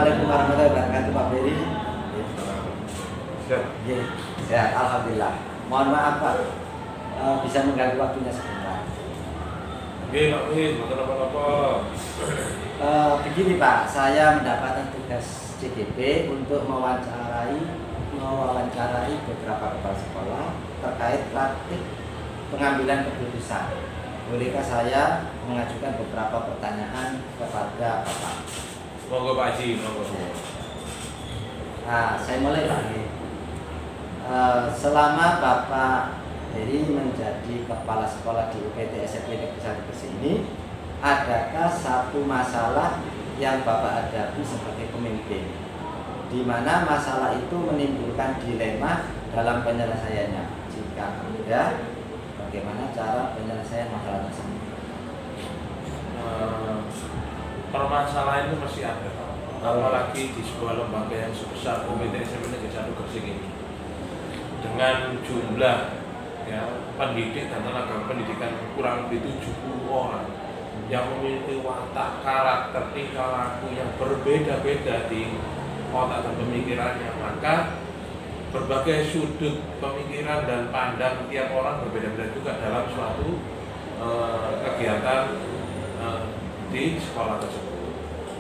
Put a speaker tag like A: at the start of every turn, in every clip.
A: Assalamualaikum warahmatullahi wabarakatuh, Pak Beri. Ya, alhamdulillah. Mohon maaf Pak, bisa mengganggu waktunya sebentar.
B: Oke, Pak Win, bukan apa-apa.
A: Begini Pak, saya mendapatkan tugas CDP untuk mewawancarai beberapa kepala sekolah terkait praktik pengambilan keputusan. Bolehkah saya mengajukan beberapa pertanyaan kepada Bapak?
B: Monggo Pak Haji, monggo.
A: Nah, saya mulai Pak. Selama Bapak Heri menjadi kepala sekolah di UPT SMP Negeri 1 Gresik ini, adakah satu masalah yang Bapak hadapi sebagai pemimpin, di mana masalah itu menimbulkan dilema dalam penyelesaiannya? Jika ada, bagaimana cara penyelesaian masalah tersebut?
B: Permasalahan itu masih ada, apalagi di sebuah lembaga yang sebesar UPT SMP Negeri 1 Gresik ini, dengan jumlah ya pendidik dan tenaga pendidikan kurang lebih 70 orang yang memiliki watak, karakter, tingkah laku yang berbeda-beda di otak dan pemikirannya, maka berbagai sudut pemikiran dan pandang tiap orang berbeda-beda juga dalam suatu kegiatan di sekolah tersebut.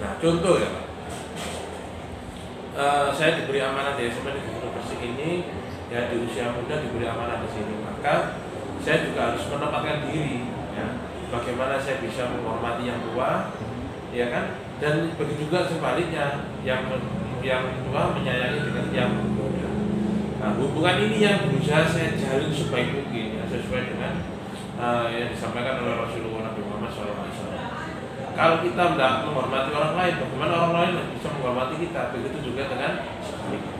B: Nah, contoh ya Pak, saya diberi amanah di SMP Negeri 1 Gresik ini, ya di usia muda diberi amanah di sini, maka saya juga harus menempatkan diri, ya, bagaimana saya bisa menghormati yang tua, ya kan, dan begitu juga sebaliknya, yang tua menyayangi dengan yang muda. Nah, hubungan ini yang berusaha saya jalin sebaik mungkin, ya, sesuai dengan yang disampaikan oleh Rasulullah Nabi Muhammad SAW. Kalau kita tidak menghormati orang lain, bagaimana orang lain bisa menghormati kita? Begitu juga dengan sebaliknya.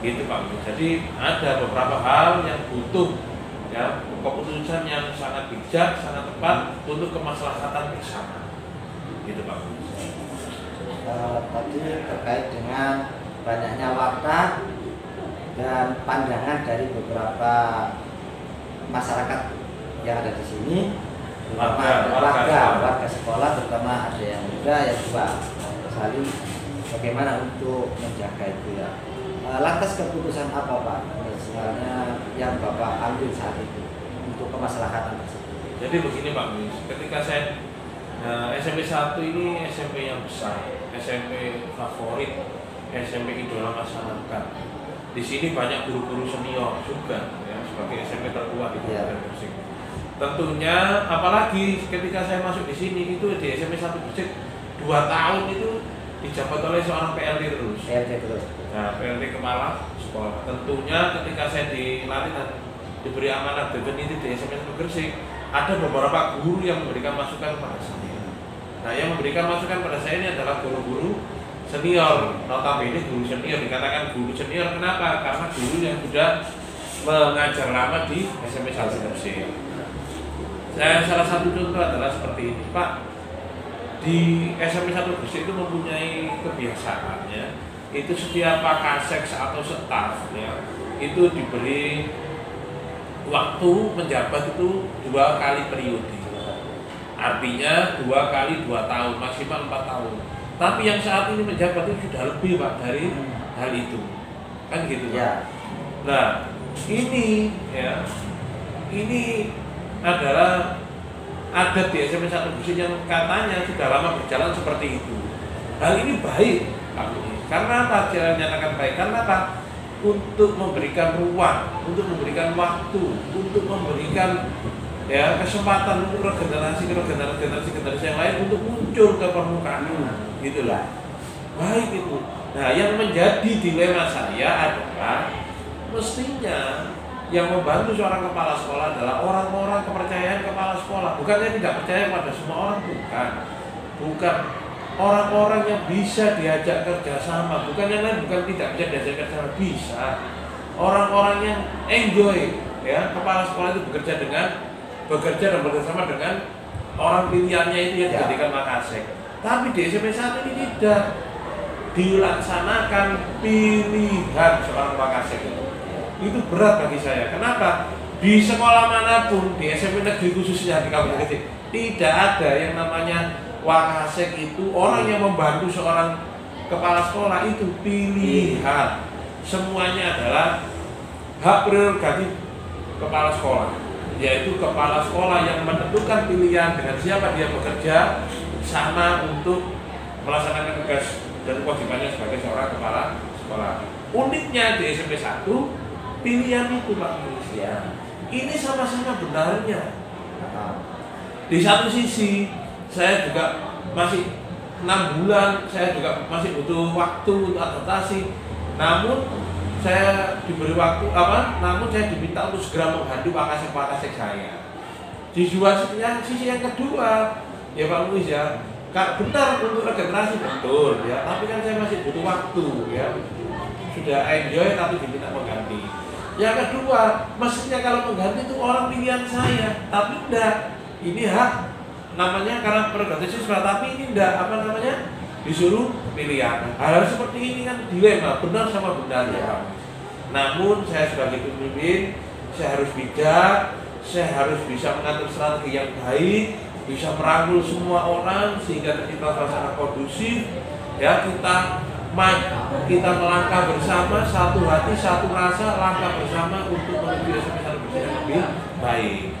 B: Gitu Pak. Jadi ada beberapa hal yang butuh ya keputusan yang sangat bijak, sangat tepat untuk kemaslahatan bersama. Gitu Pak.
A: Tadi terkait dengan banyaknya watak dan pandangan dari beberapa masyarakat yang ada di sini, warga sekolah, terutama ada yang muda, yang tua. Saling bagaimana untuk menjaga itu ya. Lantas keputusan apa Pak misalnya yang Bapak ambil saat itu untuk kemaslahatan tersebut?
B: Jadi begini Pak Mis, ketika saya SMP 1 ini SMP yang besar, SMP favorit, SMP idola masyarakat. Di sini banyak guru-guru senior juga, ya, sebagai SMP tertua di Kabupaten Gresik. Tentunya, apalagi ketika saya masuk di sini itu di SMP 1 Gresik 2 tahun itu dijabat oleh seorang PLT terus. Nah, PLT kepala sekolah. Tentunya ketika saya dilatih dan diberi amanah definitif di SMP 1 Gresik, ada beberapa guru yang memberikan masukan kepada saya. Nah, yang memberikan masukan pada saya ini adalah guru-guru senior. Notabene guru senior, dikatakan guru senior kenapa? Karena guru yang sudah mengajar lama di SMP 1 Gresik. Saya salah satu contoh adalah seperti ini, Pak. Di SMP 1 Gresik itu mempunyai kebiasaannya, itu setiap Pakasek atau staf ya, itu diberi waktu menjabat itu 2 kali periode. Artinya 2 kali 2 tahun, maksimal 4 tahun. Tapi yang saat ini menjabat itu sudah lebih Pak dari hal itu. Kan gitu Pak.
A: Ya.
B: Nah, ini ya, ini adalah adat di SMP 1 Gresik yang katanya sudah lama berjalan seperti itu. Hal ini baik Pak. Karena apa? Saya nyatakan baik. Karena apa? Untuk memberikan ruang, untuk memberikan waktu, untuk memberikan ya kesempatan untuk regenerasi yang lain untuk muncul ke permukaan, gitulah. Baik itu. Nah, yang menjadi dilema saya adalah mestinya yang membantu seorang kepala sekolah adalah orang-orang kepercayaan kepala sekolah. Bukannya tidak percaya pada semua orang, bukan. Orang-orang yang bisa diajak kerjasama, bukan yang lain, bukan tidak bisa diajak kerjasama, bisa. Orang-orang yang enjoy, ya kepala sekolah itu bekerja dan bersama dengan orang pilihannya itu yang dijadikan Makasek. Tapi di SMP 1 ini tidak dilaksanakan pilihan seorang Makasek itu berat bagi saya. Kenapa? Di sekolah manapun, di SMP negeri khususnya di Kabupaten Gresik, tidak ada yang namanya Wakasek itu orang yang membantu seorang kepala sekolah itu pilihan. Semuanya adalah hak prerogatif kepala sekolah, yaitu kepala sekolah yang menentukan pilihan dengan siapa dia bekerja sama untuk melaksanakan tugas dan kewajibannya sebagai seorang kepala sekolah. Uniknya di SMP 1 pilihan itu Pak Manusia ini sama-sama benarnya. Di satu sisi saya juga masih 6 bulan, saya juga masih butuh waktu untuk adaptasi. Namun saya diberi waktu namun saya diminta untuk segera mengganti wakasek saya. Di sisi yang kedua, ya Pak Muiz ya, benar untuk regenerasi betul ya, tapi kan saya masih butuh waktu ya. Sudah enjoy tapi diminta mengganti. Yang kedua, mestinya kalau mengganti itu orang pilihan saya, tapi enggak. Ini hak namanya karena prerogatif siswa, tapi ini enggak disuruh pilihan. Hal seperti ini kan dilema, benar sama benar ya Pak. Namun saya sebagai pemimpin, saya harus bijak, saya harus bisa mengatur strategi yang baik, bisa merangkul semua orang sehingga tercipta suasana kondusif. Ya, kita melangkah bersama, satu hati, satu rasa, langkah bersama untuk menuju SMP 1 yang lebih baik.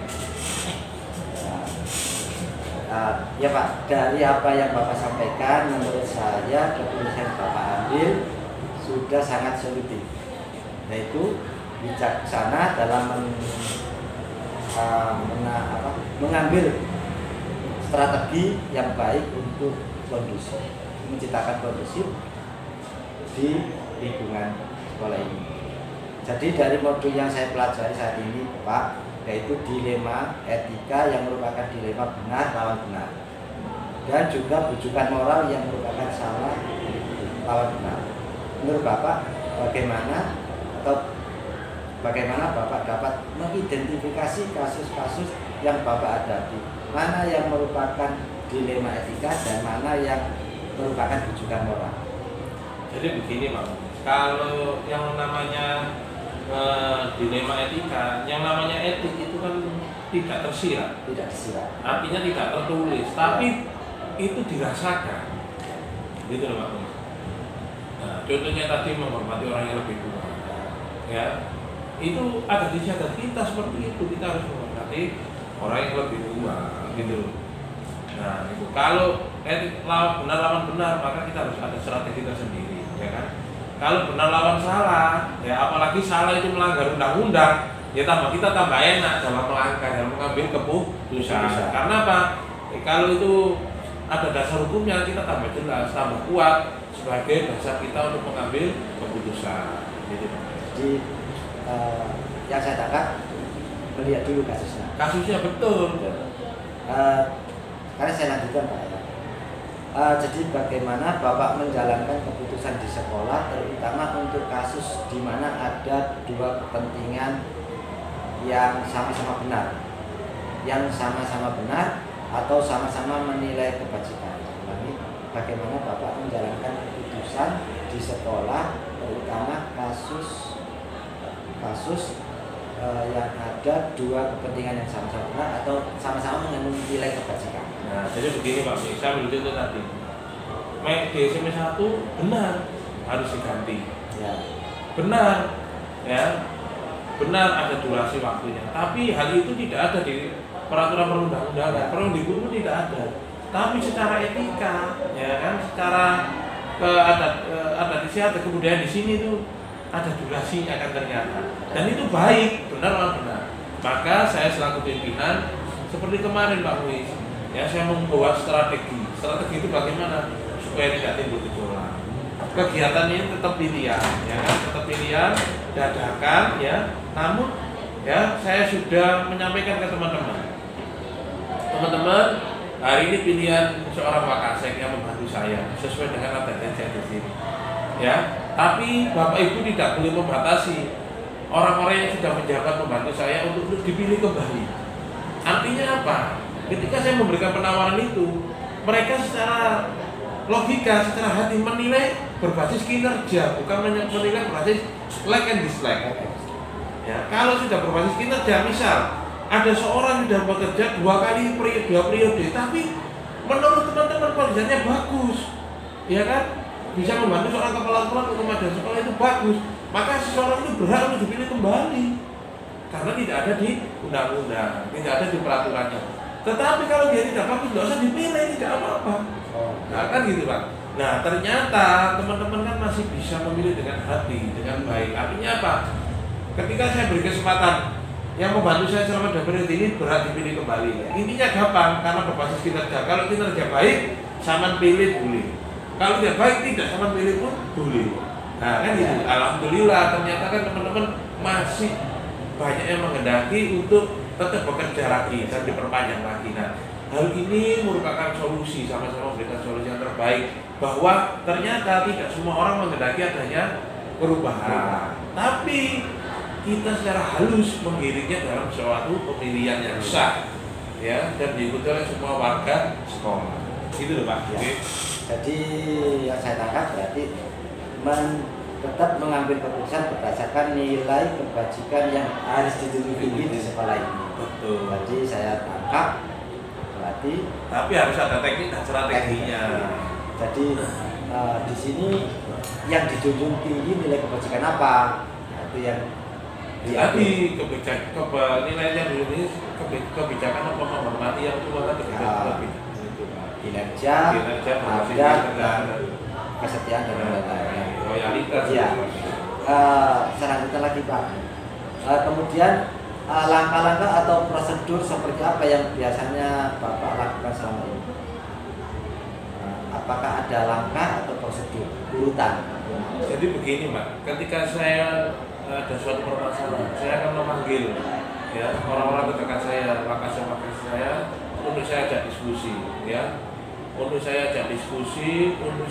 A: Ya Pak, dari apa yang Bapak sampaikan, menurut saya keputusan Bapak ambil sudah sangat solutif, yaitu bijaksana dalam mengambil strategi yang baik untuk kondusif, menciptakan kondusif di lingkungan sekolah ini. Jadi dari modul yang saya pelajari saat ini Pak, yaitu dilema etika yang merupakan dilema benar lawan benar, dan juga bujukan moral yang merupakan salah lawan benar. Menurut Bapak bagaimana Bapak dapat mengidentifikasi kasus-kasus yang Bapak hadapi, mana yang merupakan dilema etika dan mana yang merupakan bujukan moral?
B: Jadi begini Pak, kalau yang namanya dilema etika, yang namanya etik itu kan tidak tersirat. Artinya tidak tertulis, tapi itu dirasakan. Gitu loh Pak. Nah, contohnya tadi menghormati orang yang lebih tua. Ya, itu ada di syariat kita seperti itu. Kita harus menghormati orang yang lebih tua, gitu. Nah, itu kalau etik benar lawan benar, maka kita harus ada strategi tersendiri, ya kan? Kalau benar lawan salah, ya apalagi salah itu melanggar undang-undang, ya kita tambah enak dalam melangkah, dalam mengambil keputusan. Karena apa? Kalau itu ada dasar hukumnya, kita tambah jelas, tambah kuat sebagai dasar kita untuk mengambil keputusan. Gitu.
A: Jadi yang saya tangkap, melihat dulu kasusnya.
B: Kasusnya betul.
A: Karena saya lanjutkan Pak. Jadi bagaimana Bapak menjalankan keputusan di sekolah, terutama untuk kasus di mana ada dua kepentingan yang sama-sama benar, atau sama-sama menilai kebajikan. Bagaimana Bapak menjalankan keputusan di sekolah, terutama kasus yang ada dua kepentingan yang sama-sama benar atau sama-sama mengandung nilai kebajikan.
B: Nah, jadi begini Pak, saya ambil itu tadi. Di SMP 1 benar harus diganti.
A: Ya.
B: Benar, ya. Benar ada durasi waktunya. Tapi hal itu tidak ada di peraturan perundang-undangan. Perundang hukum tidak ada. Tapi secara etika, ya kan, secara adat istiadat kemudian di sini itu ada durasinya kan ternyata. Dan itu baik, benar atau benar. Maka saya selaku pimpinan seperti kemarin Pak Muiz, ya saya membuat strategi. Strategi itu bagaimana supaya tidak timbul gejolak. Kegiatan ini tetap pilihan, ya kan? Tetap pilihan, dadakan, ya. Namun, ya saya sudah menyampaikan ke teman-teman. Teman-teman, hari ini pilihan seorang wakasek yang membantu saya sesuai dengan adat yang saya di sini. Ya, tapi Bapak Ibu tidak boleh membatasi orang-orang yang sudah menjabat membantu saya untuk dipilih kembali. Artinya apa? Ketika saya memberikan penawaran itu, mereka secara logika, secara hati menilai berbasis kinerja, bukan menilai berbasis like and dislike. Ya, kalau sudah berbasis kinerja, misal ada seorang yang sudah bekerja 2 periode, tapi menurut teman-teman kerjanya bagus, ya kan? bisa membantu seorang kepala sekolah untuk memajukan sekolah itu bagus, maka seseorang itu berhak untuk dipilih kembali karena tidak ada di undang-undang, tidak ada di peraturannya. Tetapi kalau dia tidak bagus, nggak usah dipilih, tidak apa-apa. Nah kan gitu Pak. Nah ternyata teman-teman kan masih bisa memilih dengan hati, dengan baik. Artinya apa? Ketika saya beri kesempatan yang membantu saya selama 2 periode ini berhak dipilih kembali. Intinya gampang karena berbasis kinerja. Kalau kinerja baik, sama pilih boleh. Kalau tidak baik tidak sama pilih pun boleh. Nah kan gitu. Alhamdulillah ternyata kan teman-teman masih banyak yang menghendaki untuk tetap bekerja lagi dan diperpanjang lagi. Nah hal ini merupakan solusi, sama-sama memberikan solusi yang terbaik bahwa ternyata tidak semua orang menghendaki adanya perubahan. Tapi kita secara halus mengiringnya dalam suatu pemilihan yang sah, ya, dan diikuti oleh semua warga sekolah. Gitu loh Pak.
A: Ya. Jadi yang saya tangkap berarti tetap mengambil keputusan berdasarkan nilai kebajikan yang harus dijunjung tinggi di sekolah ini.
B: Betul.
A: Jadi saya tangkap berarti. Tapi
B: harus ada teknik dan strateginya.
A: Jadi di sini yang dijunjung tinggi nilai kebajikan apa? Itu yang
B: tadi nilainya dulu ini kebijakan apa menghormati yang tua tadi
A: kinerja, adab, dan kesetiaan dan lain-lain.
B: Loyalitas.
A: Ya. Selanjutnya lagi Pak. Kemudian langkah-langkah atau prosedur seperti apa yang biasanya Bapak lakukan selama ini? Apakah ada langkah atau prosedur urutan?
B: Jadi begini Pak, ketika saya ada suatu permasalahan, saya akan memanggil ya orang-orang terdekat saya, makasih saya untuk saya ajak diskusi, ya, untuk saya ajak diskusi, untuk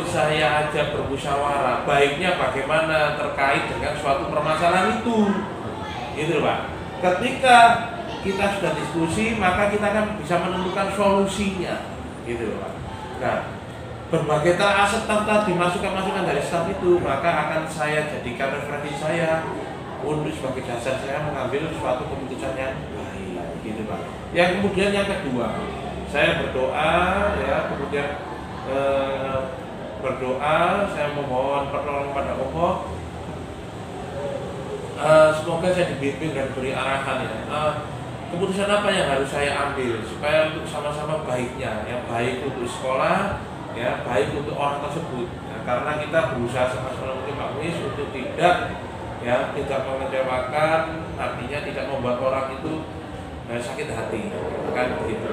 B: saya ajak bermusyawarah, baiknya bagaimana terkait dengan suatu permasalahan itu, gitu Pak. Ketika kita sudah diskusi, maka kita akan bisa menentukan solusinya, gitu Pak. Nah, berbagai aset tadi masukan dari staf itu, maka akan saya jadikan referensi saya untuk sebagai dasar saya mengambil suatu keputusan yang baik, gitu Pak. Yang kemudian yang kedua, saya berdoa, ya, kemudian saya memohon pertolongan pada Allah. Semoga saya dibimbing dan beri arahan, ya. Keputusan apa yang harus saya ambil supaya untuk sama-sama baiknya, yang baik untuk sekolah, ya, baik untuk orang tersebut, ya, karena kita berusaha semaksimal mungkin Pak Muiz untuk tidak mengecewakan, artinya tidak membuat orang itu sakit hati, kan begitu.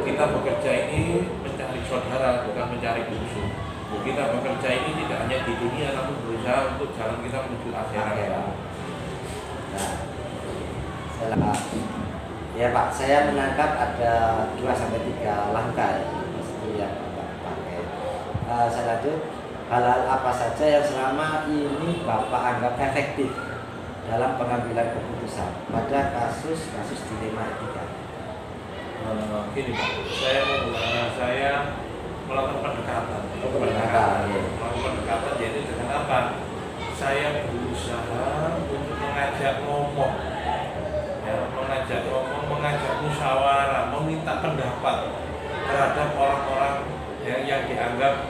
B: Kita bekerja ini mencari saudara, bukan mencari musuh. Kita bekerja ini tidak hanya di dunia, namun berusaha untuk jalan kita menuju akhirat.
A: Nah, ya Pak, saya menangkap ada 2-3 langkah yang saya lanjut. Hal-hal apa saja yang selama ini Bapak anggap efektif dalam pengambilan keputusan pada kasus-kasus dilema etika?
B: Gini Pak, saya melakukan pendekatan. Melakukan pendekatan, jadi dengan apa? Saya berusaha untuk mengajak ngomong, ya, mengajak musyawarah, meminta pendapat terhadap orang-orang yang dianggap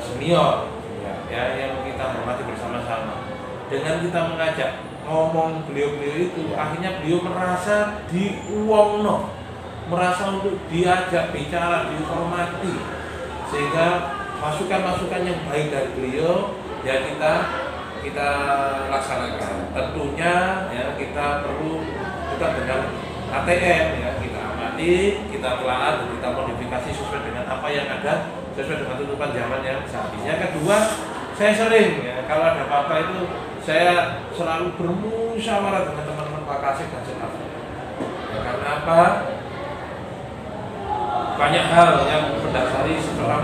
B: senior, ya, yang kita hormati bersama-sama. Dengan kita mengajak ngomong beliau-beliau itu, akhirnya beliau merasa diuwongno, merasa untuk diajak bicara, dihormati, sehingga masukan-masukan yang baik dari beliau ya kita laksanakan. Tentunya ya kita dengan ATM, ya, kita amati, kita telah dan kita modifikasi sesuai dengan apa yang ada, sesuai dengan tuntutan zaman yang saat ini. Yang kedua, saya sering, ya, kalau ada apa-apa itu saya selalu bermusyawarah dengan teman-teman Pak Kasih dan staf. Ya, karena apa? Banyak hal yang mendasari seseorang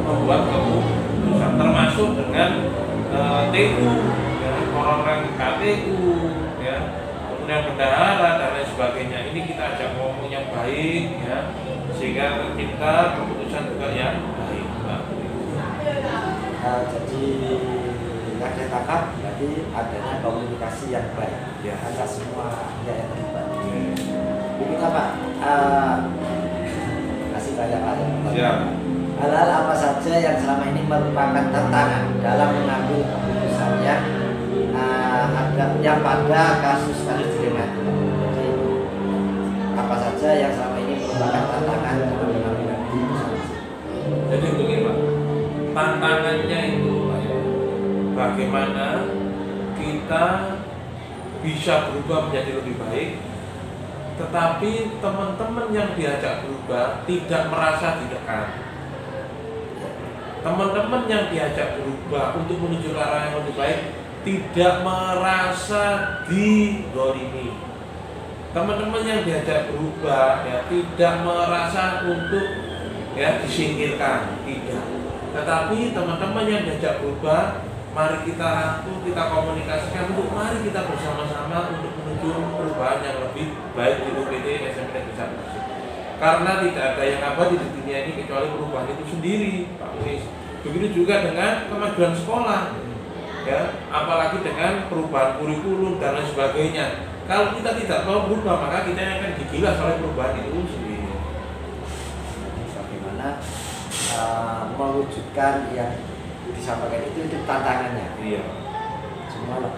B: membuat keputusan, termasuk dengan TU, ya, orang-orang KTU, ya, kemudian bendahara dan lain sebagainya. Ini kita ajak ngomong yang baik, ya, sehingga kita keputusan juga yang baik.
A: Jadi yang saya tangkap berarti adanya komunikasi yang baik, ya, antara semua yang terlibat. Begitu Pak. saya Pak.
B: Siap.
A: Hal-hal apa saja yang selama ini merupakan tantangan dalam mengambil keputusan yang pada kasus-kasus dilematis. Jadi apa saja yang selama ini merupakan tantangan dalam mengambil keputusan.
B: Jadi begini Pak, tantangannya itu Pak, ya, bagaimana kita bisa berubah menjadi lebih baik, tetapi teman-teman yang diajak berubah tidak merasa ditekan. Teman-teman yang diajak berubah untuk menuju ke arah yang lebih baik tidak merasa digolimi. Teman-teman yang diajak berubah ya tidak merasa untuk ya disingkirkan, tidak. Tetapi teman-teman yang diajak berubah, mari kita rangkul, kita komunikasikan untuk mari kita bersama-sama untuk menuju perubahan yang lebih baik di UPT SMP Negeri 1 Gresik. Karena tidak ada yang abadi di dunia ini kecuali perubahan itu sendiri, Pak Unis. Begitu juga dengan kemajuan sekolah, ya, apalagi dengan perubahan kurikulum dan lain sebagainya. Kalau kita tidak mau berubah, maka kita akan digilas oleh perubahan itu sendiri.
A: Bagaimana mewujudkan yang disampaikan itu tantangannya.
B: Iya.
A: Semua lah.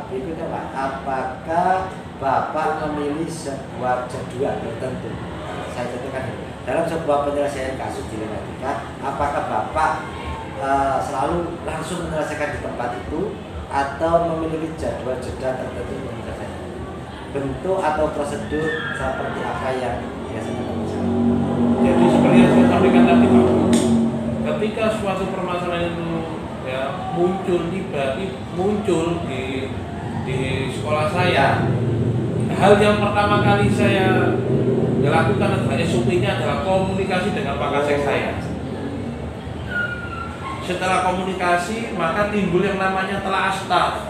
A: Berikutnya Pak, apakah Bapak memilih sebuah jadwal tertentu? Saya contohkan dalam sebuah penyelesaian kasus dilematika, apakah Bapak selalu langsung menyelesaikan di tempat itu atau memiliki jadwal jeda tertentu untuk menyelesaikan? Bentuk atau prosedur seperti apa yang biasanya terjadi?
B: Jadi seperti yang saya sampaikan tadi Pak, ketika suatu permasalahan itu ya muncul di sekolah saya, hal yang pertama kali saya lakukan adalah SOP-nya adalah komunikasi dengan Pak Kasek saya. Setelah komunikasi, maka timbul yang namanya telah staff.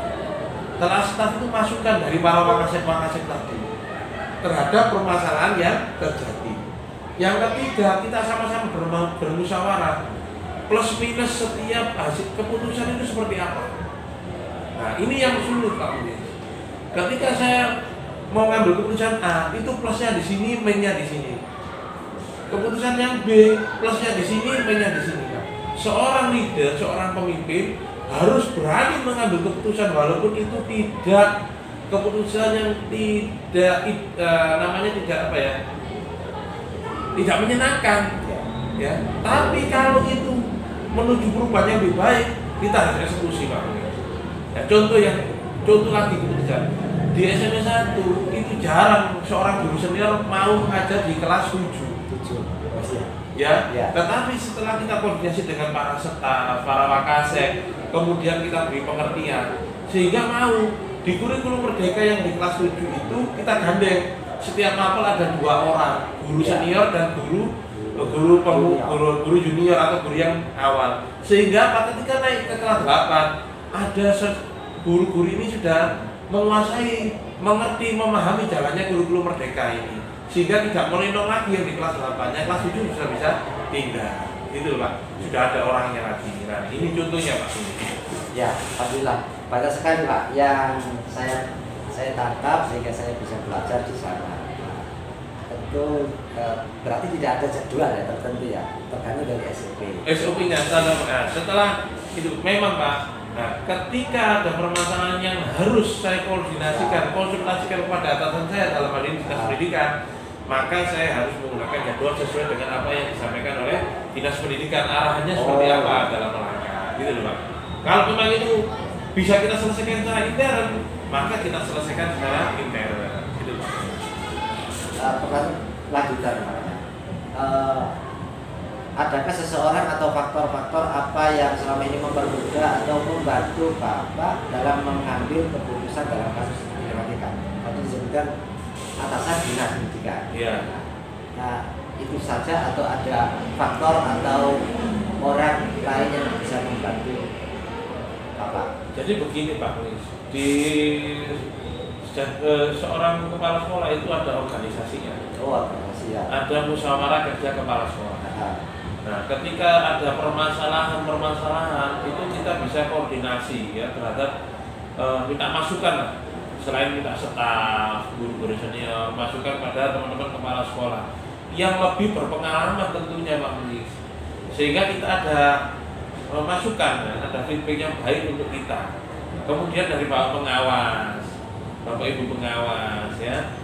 B: Telah staff itu masukan dari para Pak Kasek tadi terhadap permasalahan yang terjadi. Yang ketiga, kita sama-sama bermusyawarah plus minus setiap hasil keputusan itu seperti apa. Nah, ini yang sulit Pak Unis. Ketika saya mau ngambil keputusan A, itu plusnya di sini, minusnya di sini. Keputusan yang B, plusnya di sini, minusnya di sini. Seorang leader, seorang pemimpin harus berani mengambil keputusan walaupun itu tidak keputusan yang tidak tidak menyenangkan, ya. Tapi kalau itu menuju perubahan yang lebih baik, kita harus eksekusi Pak. Ya, contoh lagi keputusan di SMP 1 itu jarang seorang guru senior mau mengajar di kelas 7. Ya. Tetapi setelah kita koordinasi dengan para staf, para wakasek, kemudian kita beri pengertian, sehingga mau di kurikulum merdeka yang di kelas 7 itu kita gandeng setiap mapel ada 2 orang, guru senior dan guru junior atau guru yang awal. Sehingga ketika naik ke kelas 8 ada guru-guru ini sudah menguasai, mengerti, memahami jalannya kurikulum merdeka ini. Sehingga tidak melenong lagi yang di kelas 8, yang kelas 7 sudah bisa tinggal. Gitu Pak, sudah ada orangnya lagi. Nah, ini contohnya Pak.
A: Ya, alhamdulillah. Banyak sekali Pak yang saya tangkap sehingga saya bisa belajar di sana. Tentu berarti tidak ada jadwal ya tertentu ya, tergantung dari SOP.
B: SOP-nya setelah itu memang Pak. Nah, ketika ada permasalahan yang harus saya konsultasikan kepada atasan saya dalam hal ini dinas pendidikan, maka saya harus menggunakan jadwal sesuai dengan apa yang disampaikan oleh dinas pendidikan, arahannya seperti apa dalam langkah, gitu loh Pak. Kalau memang itu bisa kita selesaikan secara intern, maka kita selesaikan secara intern, gitu Pak.
A: Pertanyaan lanjutan Pak. Adakah seseorang atau faktor-faktor apa yang selama ini mempermudah atau membantu Bapak dalam mengambil keputusan dalam kasus dilematika? Tadi disebutkan atasan dinas pendidikan.
B: Iya.
A: Nah, itu saja atau ada faktor atau orang lain yang bisa membantu Bapak?
B: Jadi begini Pak Nis, di seorang kepala sekolah itu ada organisasinya.
A: Oh, organisasi ya.
B: Ada musyawarah kerja kepala sekolah. Nah, ketika ada permasalahan itu kita bisa koordinasi ya terhadap minta masukan lah. Selain minta staf, guru-guru senior, masukan pada teman-teman kepala sekolah. yang lebih berpengalaman tentunya Pak Muiz, sehingga kita ada masukan, ada feedback yang baik untuk kita. Kemudian dari Bapak pengawas, Bapak Ibu pengawas ya,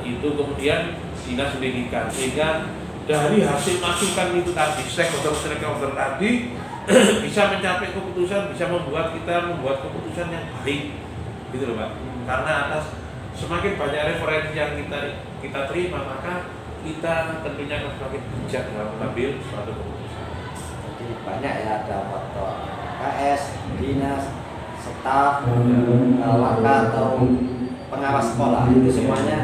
B: itu kemudian dinas pendidikan, sehingga dari hasil masukan itu tadi, stakeholder tadi bisa mencapai keputusan, bisa membuat keputusan yang baik, gitu loh Pak. Karena atas semakin banyak referensi yang kita terima, maka kita tentunya akan semakin bijak dalam mengambil suatu keputusan.
A: Jadi banyak ya, ada faktor KS, dinas, staf, waka atau pengawas sekolah, itu semuanya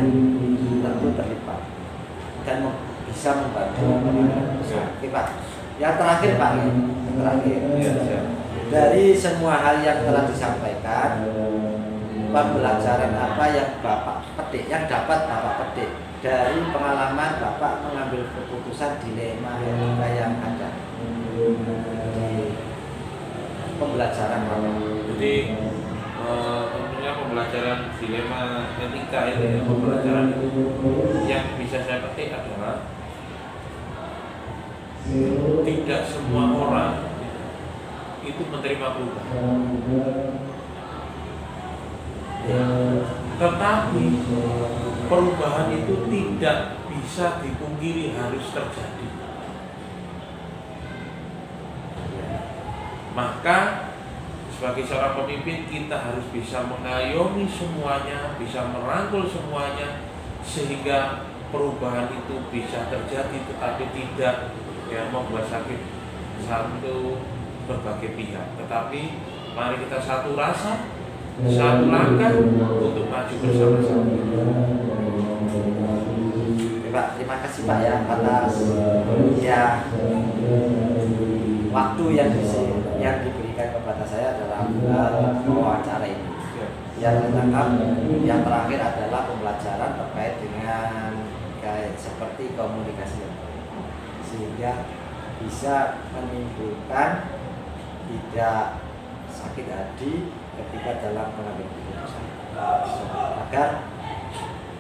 A: tentu terlibat dan bisa membantu penanganan keputusan. Oke Pak. Yang terakhir Pak, dari semua hal yang telah disampaikan, pembelajaran apa yang Bapak petik, yang dapat Bapak petik dari pengalaman Bapak mengambil keputusan dilema etika yang ada di pembelajaran Bapak?
B: Jadi tentunya pembelajaran dilema etika itu ya, pembelajaran yang bisa saya petik adalah tidak semua orang itu menerima perubahan. Tetapi perubahan itu tidak bisa dipungkiri harus terjadi. Maka sebagai seorang pemimpin kita harus bisa mengayomi semuanya, bisa merangkul semuanya, sehingga perubahan itu bisa terjadi, tetapi tidak membuat sakit berbagai pihak. Tetapi mari kita satu rasa, satu langkah untuk maju bersama-sama.
A: Pak, terima kasih Pak ya atas waktu yang diberikan kepada saya dalam wawancara ini. Yang terakhir adalah pembelajaran terkait dengan seperti komunikasi yang baik, sehingga bisa menimbulkan tidak sakit hati ketika dalam mengambil keputusan, agar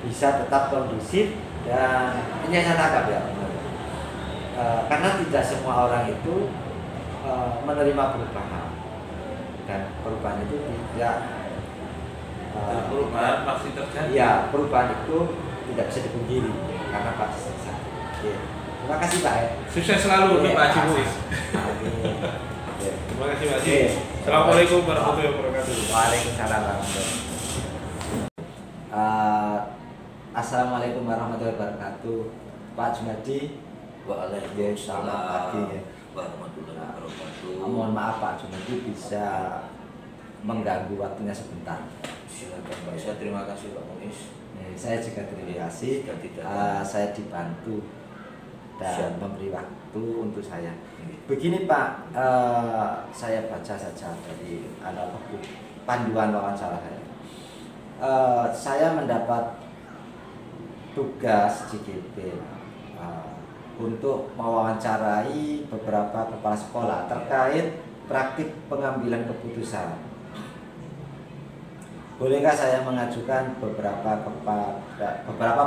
A: bisa tetap kondusif. Dan ini saya tangkap ya, karena tidak semua orang itu menerima perubahan, dan perubahan itu tidak
B: perubahan pasti terjadi.
A: Ya, perubahan itu tidak bisa dipungkiri karena pasti terjadi. Terima kasih Pak.
B: Sukses selalu untuk Pak Haji Muiz. Terima kasih Pak Haji. Assalamualaikum warahmatullahi wabarakatuh.
A: Waalaikumsalam warahmatullahi wabarakatuh. Assalamualaikum warahmatullahi wabarakatuh. Pak Junadi.
C: Waalaikumsalam
A: pagi
C: warahmatullahi wabarakatuh.
A: Mohon maaf Pak Junadi bisa mengganggu waktunya sebentar.
C: Silakan Pak. Saya terima kasih Pak Muiz.
A: Saya juga terima kasih. Saya dibantu dan memberi waktu untuk saya. Begini Pak, saya baca saja dari buku panduan wawancara saya. Saya mendapat tugas JGP untuk mewawancarai beberapa kepala sekolah terkait praktik pengambilan keputusan. Bolehkah saya mengajukan beberapa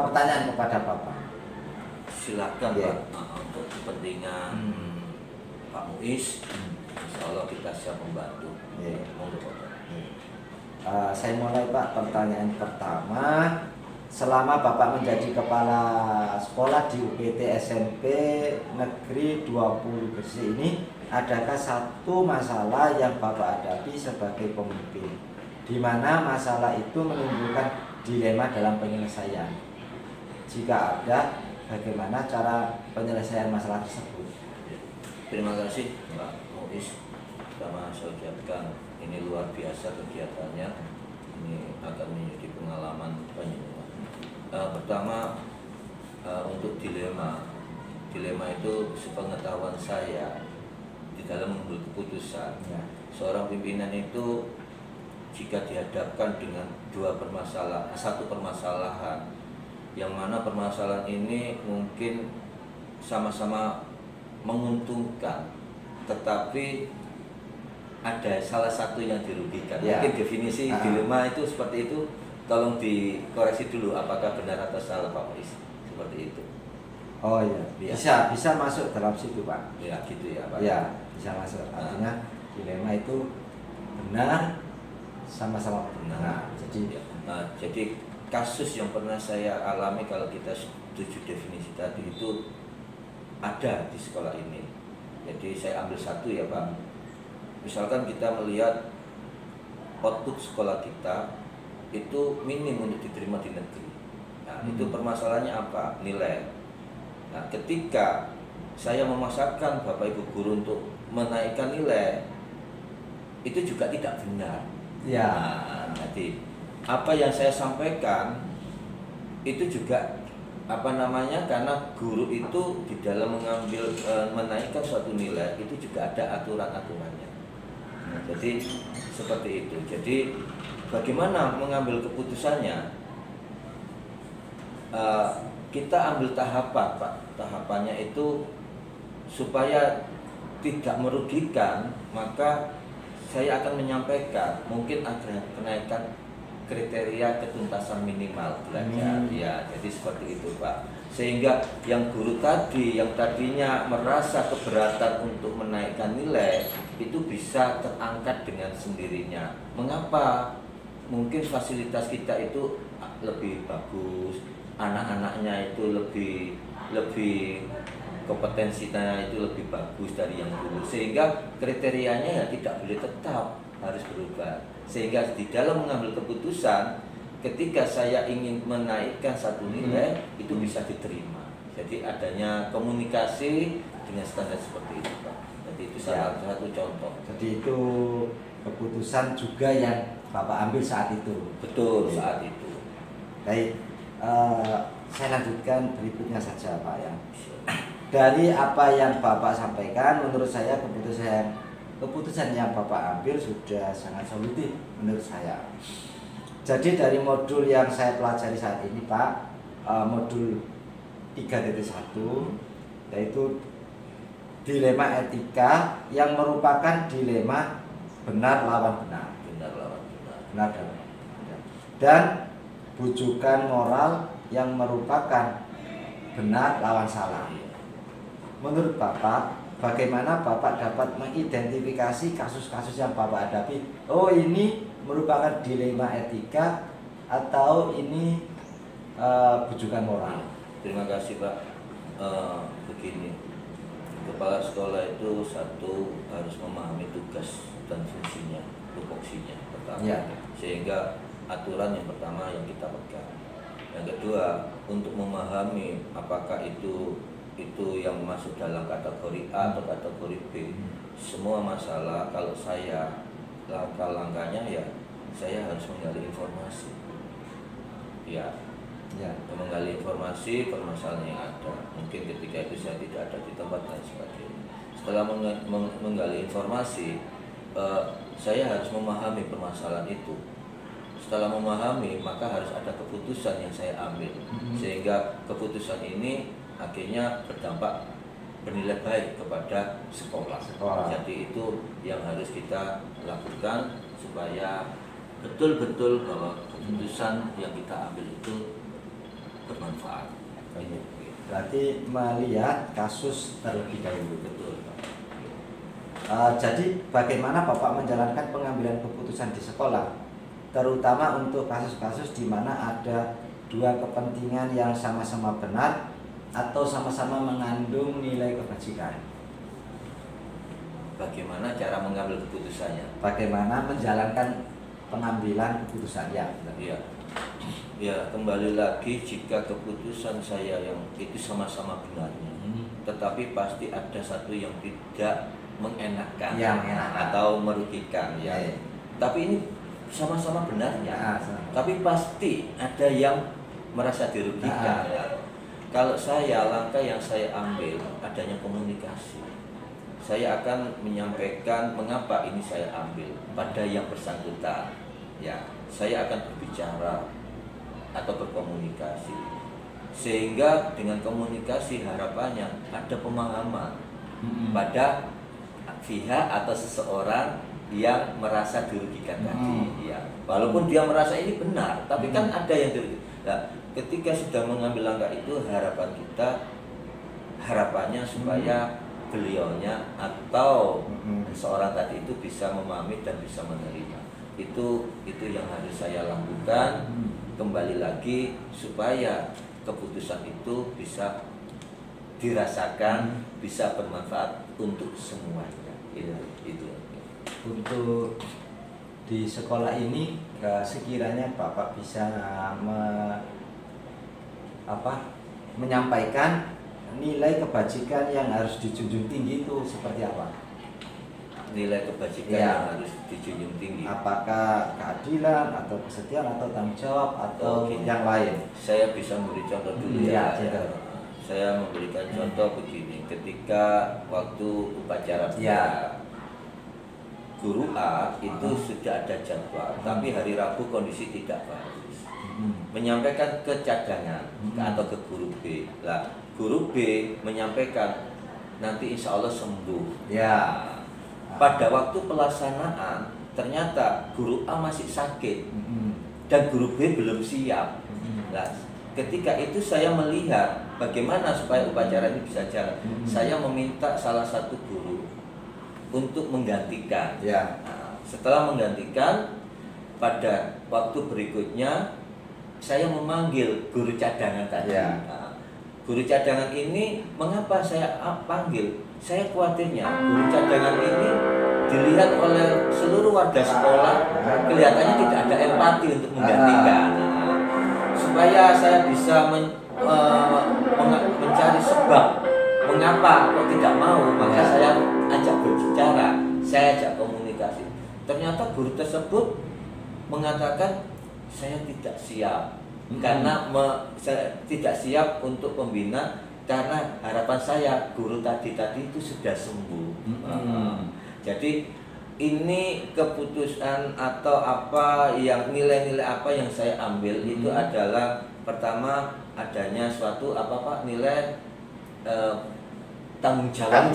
A: pertanyaan kepada Bapak?
C: Silakan Pak. Untuk kepentingan Pak Muiz, insya Allah kita siap membantu.
A: Saya mulai Pak. Pertanyaan pertama, selama Bapak menjadi kepala sekolah di UPT SMP Negeri 20 Gresik ini, adakah satu masalah yang Bapak hadapi sebagai pemimpin, di mana masalah itu menimbulkan dilema dalam penyelesaian? Jika ada, bagaimana cara penyelesaian masalah tersebut?
C: Terima kasih Pak Muiz. Pertama saya ucapkan ini luar biasa kegiatannya. Ini akan menjadi pengalaman banyak. Pertama, untuk dilema itu sepengetahuan saya di dalam mengambil keputusan. Seorang pimpinan itu jika dihadapkan dengan satu permasalahan, yang mana permasalahan ini mungkin sama-sama menguntungkan, tetapi ada salah satu yang dirugikan. Mungkin definisi dilema itu seperti itu. Tolong dikoreksi dulu apakah benar atau salah Pak Muiz, seperti itu.
A: Oh iya, bisa masuk dalam situ Pak.
C: Ya gitu ya Pak.
A: Ya, bisa masuk. Artinya dilema itu benar sama-sama benar.
C: Jadi kasus yang pernah saya alami kalau kita setuju definisi tadi itu ada di sekolah ini. Jadi saya ambil satu ya Pak. Misalkan kita melihat output sekolah kita itu minim untuk diterima di negeri. Nah, itu permasalahannya apa? Nilai. Nah, ketika saya memaksakan Bapak Ibu guru untuk menaikkan nilai, itu juga tidak benar.
A: Ya.
C: Nah, jadi apa yang saya sampaikan itu juga karena guru itu di dalam mengambil menaikkan suatu nilai itu juga ada aturan-aturannya. Nah, jadi seperti itu. Jadi bagaimana mengambil keputusannya? Kita ambil tahapan Pak. Tahapannya itu supaya tidak merugikan, maka saya akan menyampaikan mungkin ada kenaikan kriteria ketuntasan minimal belajar. Ya, jadi seperti itu Pak. Sehingga yang guru tadi yang tadinya merasa keberatan untuk menaikkan nilai itu bisa terangkat dengan sendirinya. Mengapa? Mungkin fasilitas kita itu lebih bagus, anak-anaknya itu lebih kompetensinya itu lebih bagus dari yang dulu, sehingga kriterianya ya tidak boleh tetap, harus berubah. Sehingga di dalam mengambil keputusan ketika saya ingin menaikkan satu nilai itu bisa diterima. Jadi adanya komunikasi dengan standar seperti itu Pak. Jadi itu salah satu contoh.
A: Jadi itu keputusan juga yang Bapak ambil saat itu.
C: Betul, saat itu.
A: Baik, saya lanjutkan berikutnya saja Pak ya. Dari apa yang Bapak sampaikan, menurut saya keputusan yang Bapak ambil sudah sangat solutif menurut saya. Jadi dari modul yang saya pelajari saat ini Pak, modul 3.1 yaitu dilema etika yang merupakan dilema benar lawan benar. Benar dan benar. Dan bujukan moral yang merupakan benar lawan salah. Menurut Bapak, bagaimana Bapak dapat mengidentifikasi kasus-kasus yang Bapak hadapi? Oh, ini merupakan dilema etika atau ini bujukan moral?
C: Terima kasih Pak. Begini, kepala sekolah itu satu harus memahami tugas dan fungsinya, tupoksinya pertama. Ya. Sehingga aturan yang pertama yang kita pegang. Yang kedua, untuk memahami apakah itu yang masuk dalam kategori A atau kategori B. Semua masalah kalau saya langkah-langkahnya ya saya harus menggali informasi. Ya, menggali informasi permasalahan yang ada. Mungkin ketika itu saya tidak ada di tempat dan sebagainya. Setelah menggali informasi, saya harus memahami permasalahan itu. Setelah memahami, maka harus ada keputusan yang saya ambil, sehingga keputusan ini akhirnya berdampak bernilai baik kepada sekolah. Jadi itu yang harus kita lakukan supaya betul-betul bahwa keputusan yang kita ambil itu bermanfaat.
A: Berarti melihat kasus terlebih dahulu.
C: Betul.
A: Jadi bagaimana Bapak menjalankan pengambilan keputusan di sekolah, terutama untuk kasus-kasus di mana ada dua kepentingan yang sama-sama benar atau sama-sama mengandung nilai kebajikan?
C: Bagaimana cara mengambil keputusannya?
A: Bagaimana menjalankan pengambilan keputusan?
C: Ya, kembali lagi jika keputusan saya yang itu sama-sama benarnya, tetapi pasti ada satu yang tidak mengenakan atau merugikan ya. Tapi ini sama-sama benarnya, tapi pasti ada yang merasa dirugikan. Kalau saya, langkah yang saya ambil adanya komunikasi. Saya akan menyampaikan mengapa ini saya ambil pada yang bersangkutan. Ya, saya akan berbicara atau berkomunikasi, sehingga dengan komunikasi harapannya ada pemahaman pada pihak atau seseorang yang merasa dirugikan tadi. Ya, walaupun dia merasa ini benar, tapi kan ada yang dirugikan. Nah, ketika sudah mengambil langkah itu, harapan kita harapannya supaya beliaunya atau seorang tadi itu bisa memahami dan bisa menerima. Itu yang harus saya lakukan. Kembali lagi supaya keputusan itu bisa dirasakan, bisa bermanfaat untuk semuanya. Itu.
A: Untuk di sekolah ini sekiranya Bapak bisa menyampaikan nilai kebajikan yang harus dijunjung tinggi itu seperti apa?
C: Nilai kebajikan yang harus dijunjung tinggi.
A: Apakah keadilan atau kesetiaan atau tanggung jawab atau yang lain?
C: Saya bisa memberi contoh dulu ya. Saya memberikan contoh begini. Ketika waktu upacara guru A itu sudah ada jadwal, tapi hari Rabu kondisi tidak bagus. Menyampaikan ke cadangan atau ke guru B. Lah, guru B menyampaikan nanti insya Allah sembuh. Pada waktu pelaksanaan ternyata guru A masih sakit dan guru B belum siap. Nah, ketika itu saya melihat bagaimana supaya upacara ini bisa jalan. Saya meminta salah satu guru untuk menggantikan. Nah, setelah menggantikan, pada waktu berikutnya saya memanggil guru cadangan tadi. Nah, guru cadangan ini mengapa saya panggil? Saya khawatirnya guru cadangan ini dilihat oleh seluruh warga sekolah kelihatannya tidak ada empati untuk menggantikan. Nah, supaya saya bisa mencari sebab mengapa kok tidak mau, maka saya ajak berbicara, saya ajak komunikasi. Ternyata guru tersebut mengatakan saya tidak siap karena saya tidak siap untuk pembina karena harapan saya guru tadi itu sudah sembuh. Jadi ini keputusan atau apa yang nilai-nilai apa yang saya ambil itu adalah pertama adanya suatu nilai tanggung jawab.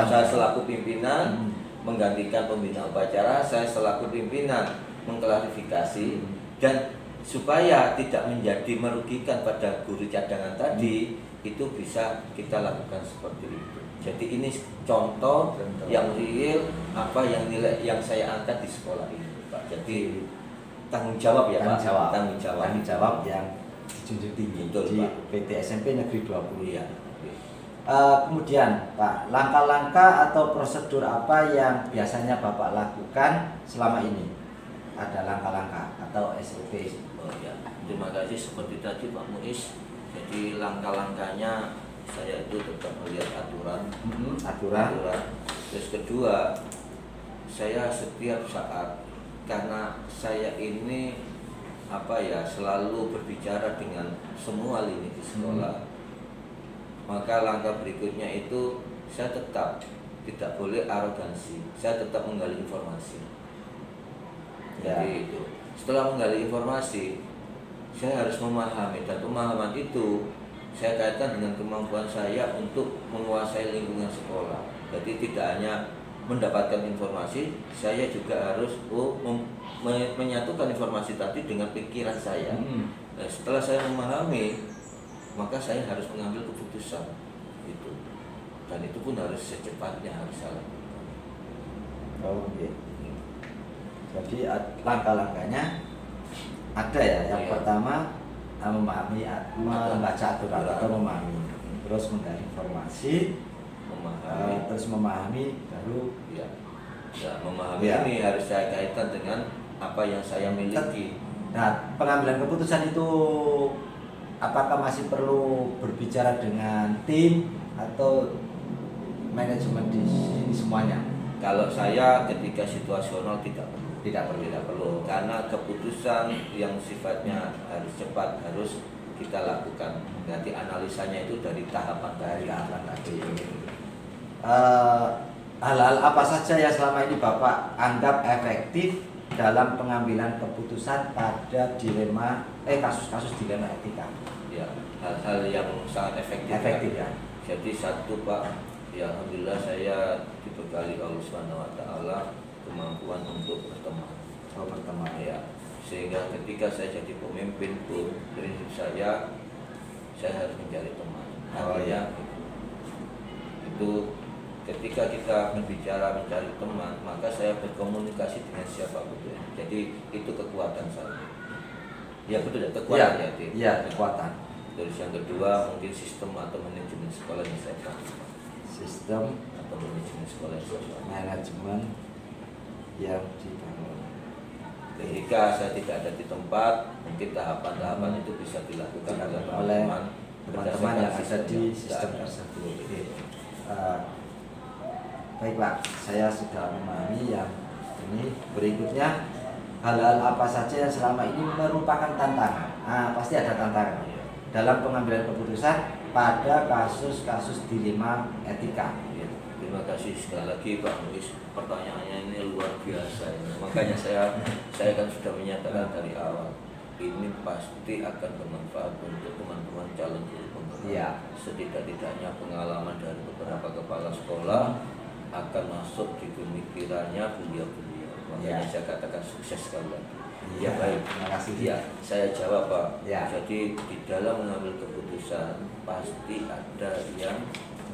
C: Saya selaku pimpinan menggantikan pembina upacara, saya selaku pimpinan mengklarifikasi dan supaya tidak menjadi merugikan pada guru cadangan tadi itu bisa kita lakukan seperti itu. Jadi ini contoh yang real apa yang nilai yang saya angkat di sekolah ini, Pak. Jadi tanggung jawab ya, Pak. Tanggung jawab yang dijunjung tinggi. Betul, di Pak. PT SMP Negeri 20 ya. Kemudian Pak, langkah-langkah atau prosedur apa yang biasanya Bapak lakukan selama ini? Ada langkah-langkah atau SOP? Oh ya, terima kasih seperti tadi Pak Muiz. Jadi langkah-langkahnya saya itu tetap melihat aturan. Terus kedua, saya setiap saat karena saya ini selalu berbicara dengan semua lini di sekolah. Maka langkah berikutnya itu saya tetap tidak boleh arogansi. Saya tetap menggali informasi. Jadi itu. Setelah menggali informasi, saya harus memahami dan pemahaman itu saya kaitkan dengan kemampuan saya untuk menguasai lingkungan sekolah. Jadi tidak hanya mendapatkan informasi, saya juga harus menyatukan informasi tadi dengan pikiran saya. Nah, setelah saya memahami, maka saya harus mengambil keputusan itu, dan itu pun harus secepatnya harus saya lakukan.
A: Jadi langkah-langkahnya ada ya. Yang pertama memahami, membaca aturan atau memahami, terus menggali informasi, terus memahami, baru
C: memahami ini harus saya kaitkan dengan apa yang saya miliki.
A: Nah, pengambilan keputusan itu apakah masih perlu berbicara dengan tim atau manajemen di sini semuanya?
C: Kalau saya ketika situasional tidak perlu karena keputusan yang sifatnya harus cepat harus kita lakukan. Nanti analisanya itu dari tahapan tadi.
A: Hal-hal apa saja yang selama ini Bapak anggap efektif dalam pengambilan keputusan pada kasus-kasus dilema etika?
C: Ya, hal-hal yang sangat efektif ya. Jadi satu Pak, ya alhamdulillah saya dibekali Allah Subhanahu wa taala kemampuan untuk berteman. Ya. Sehingga ketika saya jadi pemimpin pun prinsip saya harus mencari teman. itu ketika kita berbicara mencari teman, maka saya berkomunikasi dengan siapapun. Jadi itu kekuatan saya. Ya betul ya, kekuatan ya.
A: Iya, kekuatan.
C: Terus yang kedua mungkin sistem atau manajemen sekolah yang saya pakai.
A: Sistem
C: Atau manajemen sekolah yang saya pakai.
A: manajemen yang dibangun.
C: Ketika saya tidak ada di tempat, mungkin tahapan-tahapan itu bisa dilakukan oleh
A: teman-teman yang ada di sistem tersebut. Baik Pak, saya sudah memahami yang ini. Berikutnya, hal-hal apa saja yang selama ini merupakan tantangan? Pasti ada tantangan dalam pengambilan keputusan pada kasus-kasus dilema etika.
C: Terima kasih sekali lagi Pak Muiz, pertanyaannya ini luar biasa ini. Makanya saya kan sudah menyatakan dari awal, ini pasti akan bermanfaat untuk teman-teman calon guru penggerak.
A: Iya.
C: Setidak-tidaknya pengalaman dari beberapa kepala sekolah akan masuk di pemikirannya beliau-beliau. Makanya saya katakan sukses sekali lagi. Ya baik,
A: terima kasih.
C: Ya, saya jawab Pak.
A: Ya.
C: Jadi di dalam mengambil keputusan pasti ada yang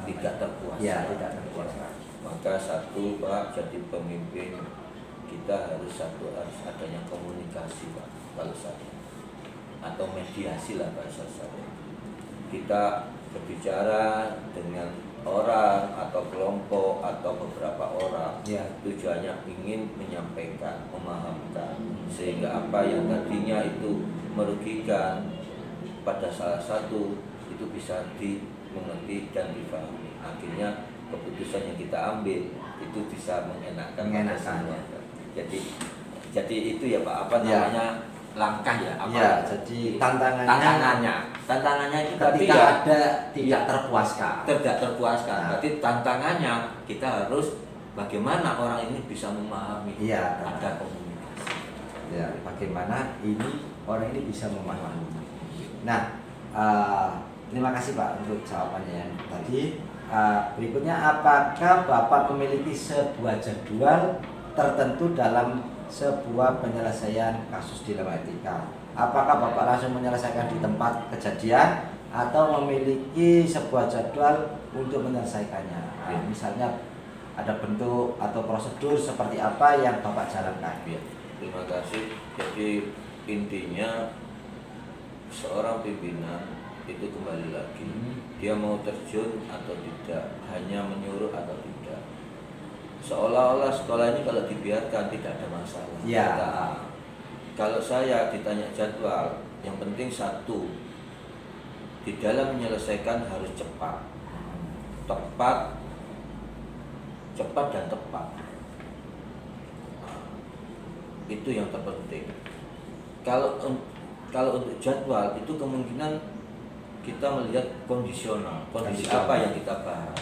C: tidak terpuas.
A: Ya, tidak terpuas.
C: Maka satu Pak, jadi pemimpin kita harus adanya komunikasi Pak, kalau saya, atau mediasi lah bahasa saya. Kita berbicara dengan orang atau kelompok atau beberapa orang, tujuannya ingin menyampaikan, memahamkan, sehingga apa yang tadinya itu merugikan pada salah satu itu bisa dimengerti dan difahami. Akhirnya keputusan yang kita ambil itu bisa mengenakan semua. Jadi itu ya Pak, apa namanya, langkah ya, apa
A: ya, jadi tantangannya itu ketika ada tidak terpuaskan.
C: Berarti tantangannya kita harus bagaimana orang ini bisa memahami, ada komunikasi.
A: Ya, bagaimana ini orang ini bisa memahami. Nah, terima kasih Pak untuk jawabannya yang tadi. Berikutnya, apakah Bapak memiliki sebuah jadwal tertentu dalam sebuah penyelesaian kasus dilema etika? Apakah Bapak langsung menyelesaikan di tempat kejadian atau memiliki sebuah jadwal untuk menyelesaikannya? Misalnya ada bentuk atau prosedur seperti apa yang Bapak jalankan?
C: Terima kasih. Jadi intinya seorang pimpinan itu kembali lagi, dia mau terjun atau tidak, hanya menyuruh atau tidak. Seolah-olah sekolah ini kalau dibiarkan tidak ada masalah. Kalau saya ditanya jadwal, yang penting satu, di dalam menyelesaikan harus cepat dan tepat. Itu yang terpenting. Kalau untuk jadwal itu kemungkinan kita melihat kondisi apa yang kita bahas.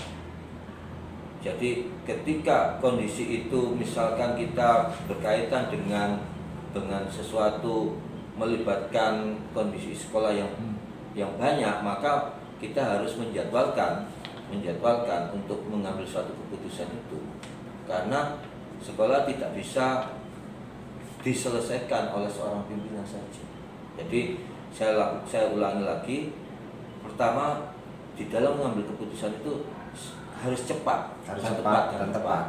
C: Jadi ketika kondisi itu misalkan kita berkaitan dengan sesuatu melibatkan kondisi sekolah yang banyak, maka kita harus menjadwalkan untuk mengambil suatu keputusan itu. Karena sekolah tidak bisa diselesaikan oleh seorang pimpinan saja. Jadi saya ulangi lagi, pertama di dalam mengambil keputusan itu harus cepat dan tepat.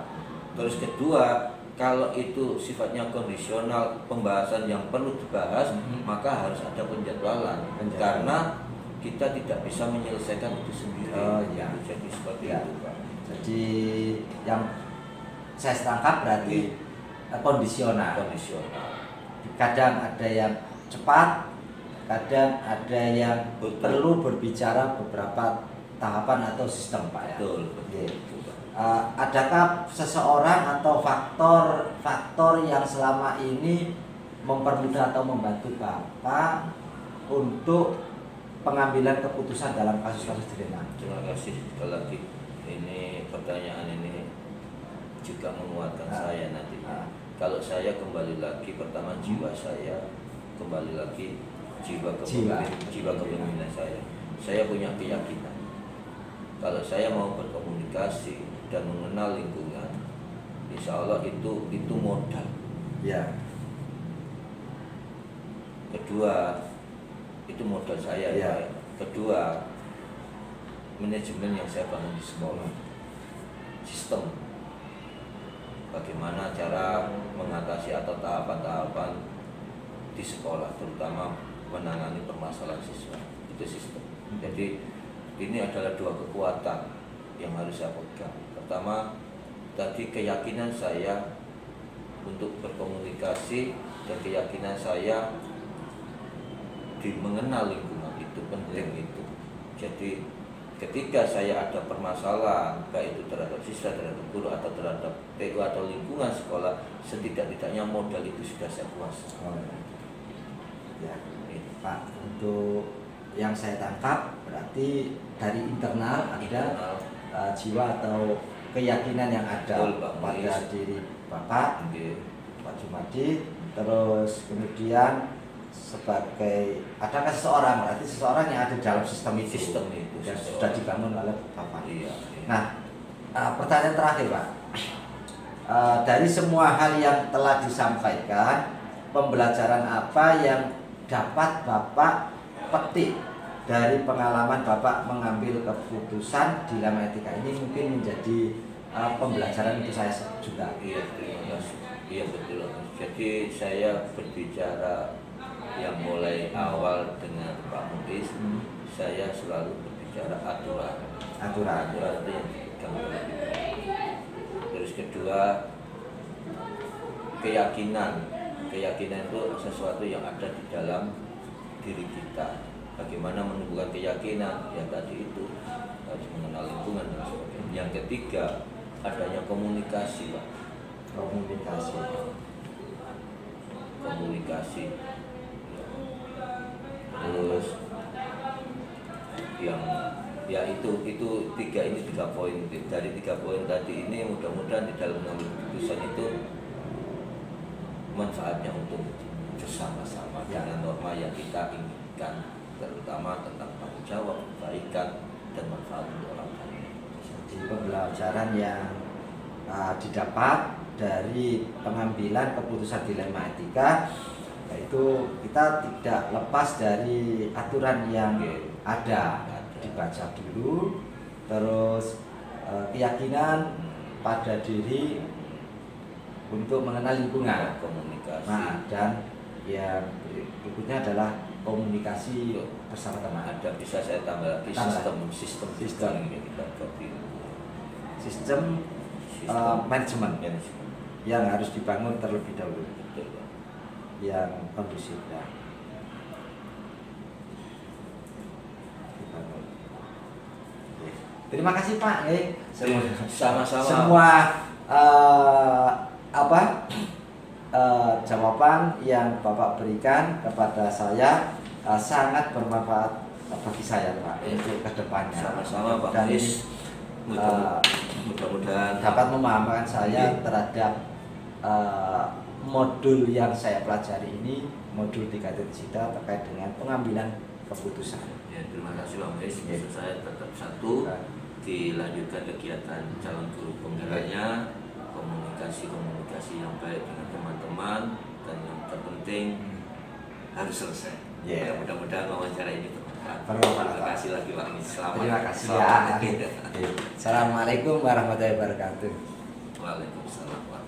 C: Terus kedua, kalau itu sifatnya kondisional, pembahasan yang perlu dibahas, maka harus ada penjadwalan. Karena kita tidak bisa menyelesaikan itu sendiri. Jadi seperti itu Pak.
A: Jadi yang saya tangkap berarti kondisional. Kadang ada yang cepat, kadang ada yang perlu berbicara beberapa tahapan atau sistem Pak ya.
C: Betul.
A: Adakah seseorang atau faktor yang selama ini mempermudah atau membantu Bapak untuk pengambilan keputusan dalam kasus-kasus dilema?
C: Terima kasih sekali lagi. Ini pertanyaan ini juga menguatkan saya nanti. Kalau saya kembali lagi, pertama jiwa saya, kembali lagi jiwa kepemimpinan saya. Saya punya keyakinan kalau saya mau berkomunikasi dan mengenal lingkungan, insya Allah itu modal.
A: Ya.
C: Kedua, itu modal saya. Kedua, manajemen yang saya bangun di sekolah. sistem bagaimana cara mengatasi atau tahapan-tahapan di sekolah, terutama menangani permasalahan siswa, itu sistem. Jadi ini adalah dua kekuatan yang harus saya pegang. Pertama, tadi keyakinan saya untuk berkomunikasi dan keyakinan saya di mengenal lingkungan itu penting itu. Jadi ketika saya ada permasalahan, baik itu terhadap siswa, terhadap guru, atau terhadap TU atau lingkungan sekolah, setidak-tidaknya modal itu sudah saya kuasai.
A: Ya, Pak, untuk yang saya tangkap berarti dari internal ada jiwa atau keyakinan yang ada pada diri Bapak, Pak Jumadi, terus kemudian sebagai adakah seseorang, berarti seseorang yang ada dalam sistem itu yang sudah dibangun oleh Bapak.
C: Iya.
A: Nah, pertanyaan terakhir Pak, dari semua hal yang telah disampaikan, pembelajaran apa yang dapat Bapak petik dari pengalaman Bapak mengambil keputusan di Dilema Etika ini, mungkin menjadi pembelajaran untuk saya juga.
C: Iya, terima kasih. Iya, betul. Jadi saya berbicara yang mulai awal dengan Pak Muiz, saya selalu berbicara aturan itu yang dipegang oleh kita. Terus kedua, keyakinan itu sesuatu yang ada di dalam diri kita. Bagaimana menumbuhkan keyakinan? Ya tadi itu harus mengenal lingkungan dan sebagainya. Yang ketiga, adanya komunikasi, Pak. Komunikasi. Terus yang ya itu tiga poin. Dari 3 poin tadi ini mudah-mudahan di dalam mengambil keputusan itu manfaatnya untuk bersama-sama dengan norma yang kita inginkan, terutama tentang tanggung jawab, kebaikan, dan manfaat untuk orang lain.
A: Jadi pembelajaran yang didapat dari pengambilan keputusan dilema etika, yaitu kita tidak lepas dari aturan yang ada, dibaca dulu, terus keyakinan pada diri untuk mengenal lingkungan,
C: komunikasi.
A: Nah, dan yang berikutnya adalah komunikasi bersama teman.
C: Ada, bisa saya tambah lagi sistem yang kita ganti.
A: Sistem manajemen yang harus dibangun terlebih dahulu.
C: Betul, Pak.
A: Yang kondusif ya. Dibangun. Oke. Terima kasih Pak.
C: Sama-sama.
A: Semua jawaban yang Bapak berikan kepada saya sangat bermanfaat bagi saya Pak untuk kedepannya.
C: Sama-sama Pak.
A: Dan
C: mudah-mudahan
A: dapat memahamkan saya terhadap modul yang saya pelajari ini, modul 3 Cita terkait dengan pengambilan keputusan.
C: Ya, terima kasih Pak Muiz. Maksud saya tetap satu, dilanjutkan kegiatan calon guru penggeraknya, komunikasi yang baik dengan teman-teman, dan yang terpenting harus selesai.
A: Yeah.
C: Mudah-mudahan wawancara ini bermanfaat.
A: Terima
C: kasih lagi Pak Muiz.
A: Terima kasih ya. Assalamualaikum warahmatullahi wabarakatuh.
C: Waalaikumsalam.